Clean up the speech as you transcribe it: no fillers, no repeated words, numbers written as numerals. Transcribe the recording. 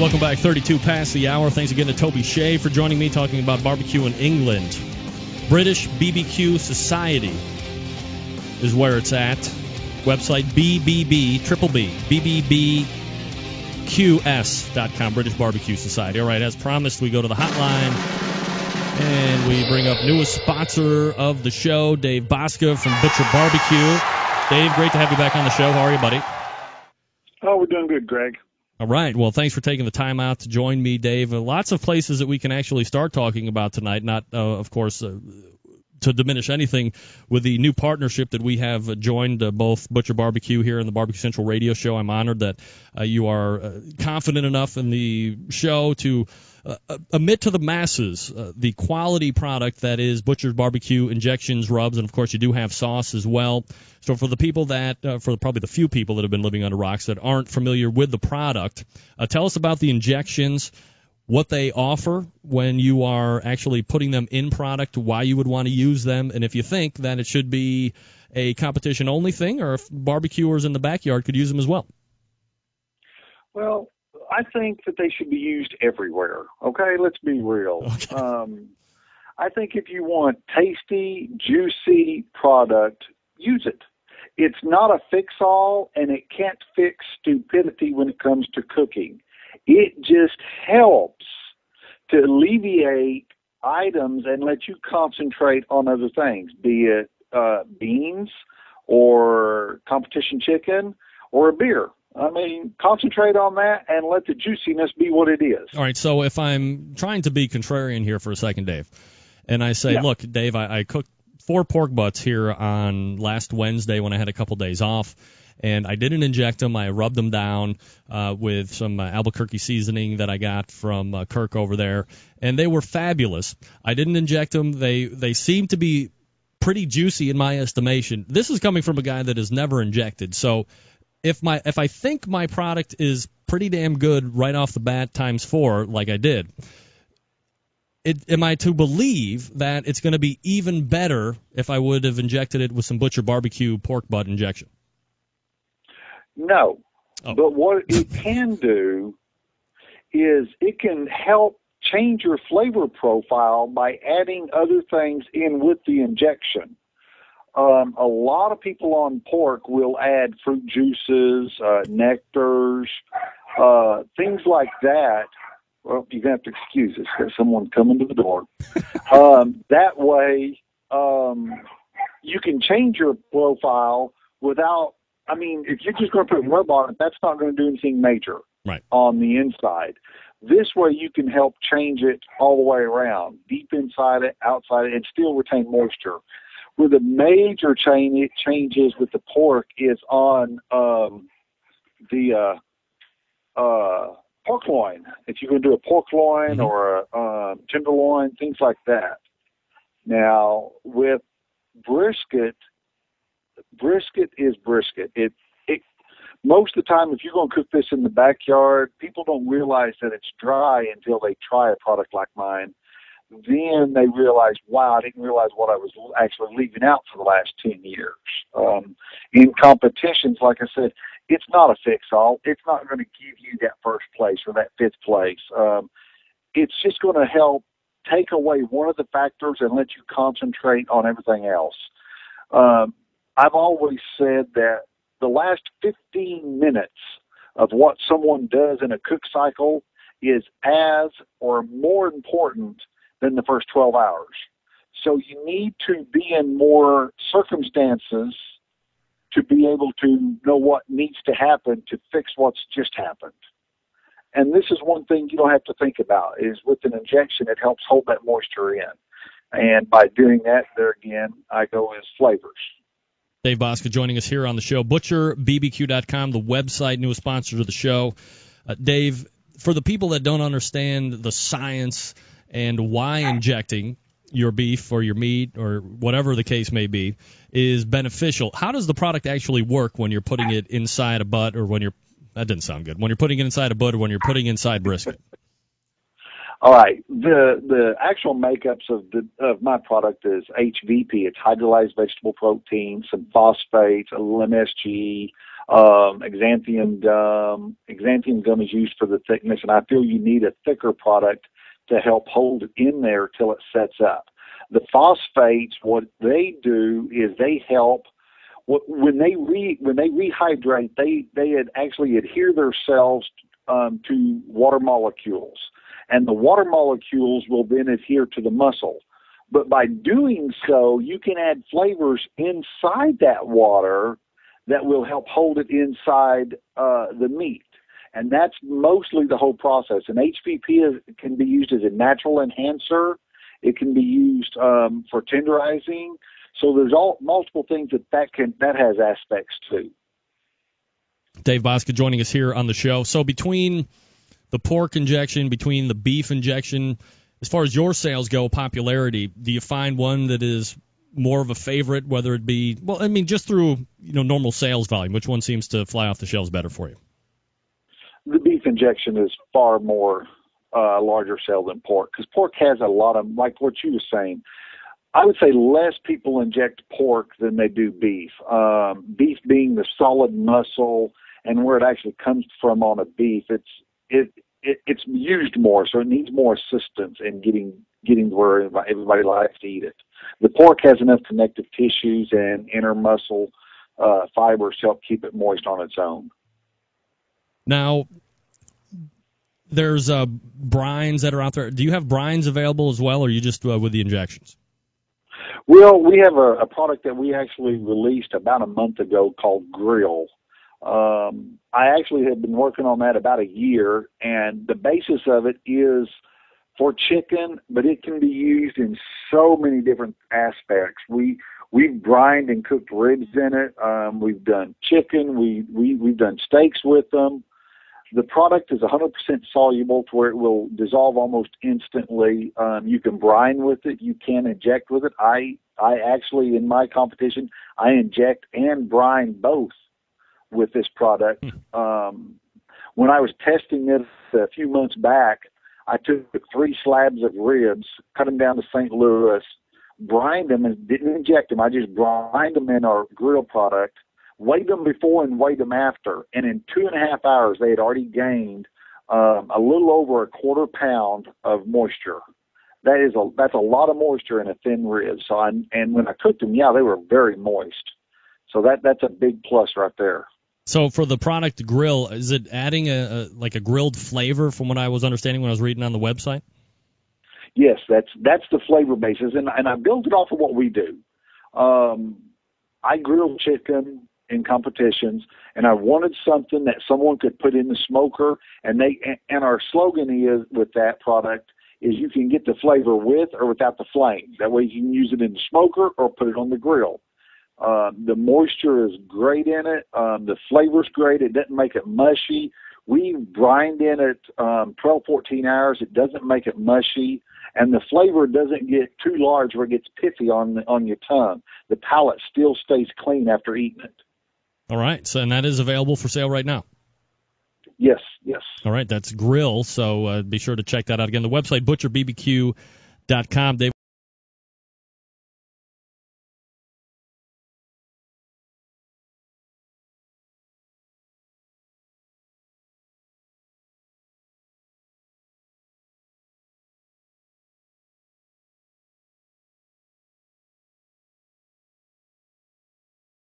welcome back. 32 past the hour. Thanks again to Toby Shea for joining me, talking about barbecue in England. British BBQ Society is where it's at. Website BBQS.com, British Barbecue Society. All right, as promised, we go to the hotline, and we bring up newest sponsor of the show, Dave Bouska from Butcher Barbecue. Dave, great to have you back on the show. How are you, buddy? Oh, we're doing good, Greg. All right. Well, thanks for taking the time out to join me, Dave. Lots of places that we can actually start talking about tonight, not, of course, to diminish anything with the new partnership that we have joined both Butcher Barbecue here and the Barbecue Central radio show. I'm honored that you are confident enough in the show to admit to the masses the quality product that is Butcher's Barbecue injections, rubs, and, of course, you do have sauce as well. So for the people that, for probably the few people that have been living under rocks that aren't familiar with the product, tell us about the injections, what they offer when you are actually putting them in product, why you would want to use them, and if you think that it should be a competition-only thing or if barbecuers in the backyard could use them as well. Well, I think that they should be used everywhere. Okay, let's be real. Okay. I think if you want tasty, juicy product, use it. It's not a fix-all, and it can't fix stupidity when it comes to cooking. It just helps to alleviate items and let you concentrate on other things, be it beans or competition chicken or a beer. I mean, concentrate on that and let the juiciness be what it is. All right, so if I'm trying to be contrarian here for a second, Dave, and I say, look, Dave, I cooked 4 pork butts here on last Wednesday when I had a couple days off, and I didn't inject them. I rubbed them down with some Albuquerque seasoning that I got from Kirk over there, and they were fabulous. I didn't inject them. They seem to be pretty juicy in my estimation. This is coming from a guy that has never injected. So if I think my product is pretty damn good right off the bat times 4, like I did, am I to believe that it's going to be even better if I would have injected it with some Butcher Barbecue pork butt injection? No. Oh. But what it can do is it can help change your flavor profile by adding other things in with the injection. A lot of people on pork will add fruit juices, nectars, things like that. Well, you're going to have to excuse us. There's someone coming to the door. That way, you can change your profile without, I mean, if you're just going to put rub on it, that's not going to do anything major on the inside. This way, you can help change it all the way around, deep inside it, outside it, and still retain moisture. Where the major changes with the pork is on the pork loin. If you're going to do a pork loin or a tenderloin, things like that. Now, with brisket is brisket. It most of the time, if you're going to cook this in the backyard, people don't realize that it's dry until they try a product like mine. Then they realize, wow, I didn't realize what I was actually leaving out for the last 10 years. In competitions, like I said, it's not a fix-all. It's not going to give you that first place or that 5th place. It's just going to help take away one of the factors and let you concentrate on everything else. I've always said that the last 15 minutes of what someone does in a cook cycle is as or more important than the first 12 hours. So you need to be in more circumstances to be able to know what needs to happen to fix what's just happened. And this is one thing you don't have to think about, is with an injection, it helps hold that moisture in. And by doing that, there again, I go as flavors. Dave Bouska joining us here on the show. ButcherBBQ.com, the website, newest sponsor of the show. Dave, for the people that don't understand the science and why injecting your beef or your meat or whatever the case may be is beneficial, how does the product actually work when you're putting it inside a butt or when you're – that didn't sound good. When you're putting it inside a butt or when you're putting inside brisket? All right. The actual makeups of my product is HVP. It's hydrolyzed vegetable protein, some phosphates, a little MSG, Xanthium gum. Xanthium gum is used for the thickness, and I feel you need a thicker product to help hold it in there till it sets up. The phosphates, what they do is they help. When they rehydrate, they actually adhere themselves to water molecules, and the water molecules will then adhere to the muscle. But by doing so, you can add flavors inside that water that will help hold it inside the meat. And that's mostly the whole process. And HPP can be used as a natural enhancer. It can be used for tenderizing. So there's multiple things that has aspects to. Dave Bouska joining us here on the show. So between the pork injection, between the beef injection, as far as your sales go, popularity, do you find one that is more of a favorite, whether it be, well, I mean, just through normal sales volume, which one seems to fly off the shelves better for you? The beef injection is far more larger sale than pork, because pork has a lot of, like what you were saying, I would say less people inject pork than they do beef. Beef being the solid muscle and where it actually comes from on a beef, it's used more, so it needs more assistance in getting to where everybody likes to eat it. The pork has enough connective tissues and inner muscle fibers to help keep it moist on its own. Now, there's brines that are out there. Do you have brines available as well, or are you just with the injections? Well, we have a product that we actually released about a month ago called Grill. I actually have been working on that about a year, and the basis of it is for chicken, but it can be used in so many different aspects. We've brined and cooked ribs in it. We've done chicken. We've done steaks with them. The product is 100% soluble to where it will dissolve almost instantly. You can brine with it. You can inject with it. I actually, in my competition, I inject and brine both with this product. When I was testing it a few months back, I took 3 slabs of ribs, cut them down to St. Louis, brined them and didn't inject them. I just brined them in our grill product, weighed them before and weighed them after. And in 2.5 hours, they had already gained a little over a quarter pound of moisture. That's a lot of moisture in a thin rib. So and when I cooked them, yeah, they were very moist. So that's a big plus right there. So for the product Grill, is it adding a grilled flavor from what I was understanding when I was reading on the website? Yes, that's the flavor basis, and I built it off of what we do. I grill chicken in competitions, and I wanted something that someone could put in the smoker, and our slogan is with that product is you can get the flavor with or without the flame. That way you can use it in the smoker or put it on the grill. The moisture is great in it. The flavor's great. It doesn't make it mushy. We brined in it 12, 14 hours. It doesn't make it mushy. And the flavor doesn't get too large where it gets pithy on your tongue. The palate still stays clean after eating it. All right. So, and that is available for sale right now? Yes. All right. That's Grill. So be sure to check that out. Again, the website, butcherbbq.com. Dave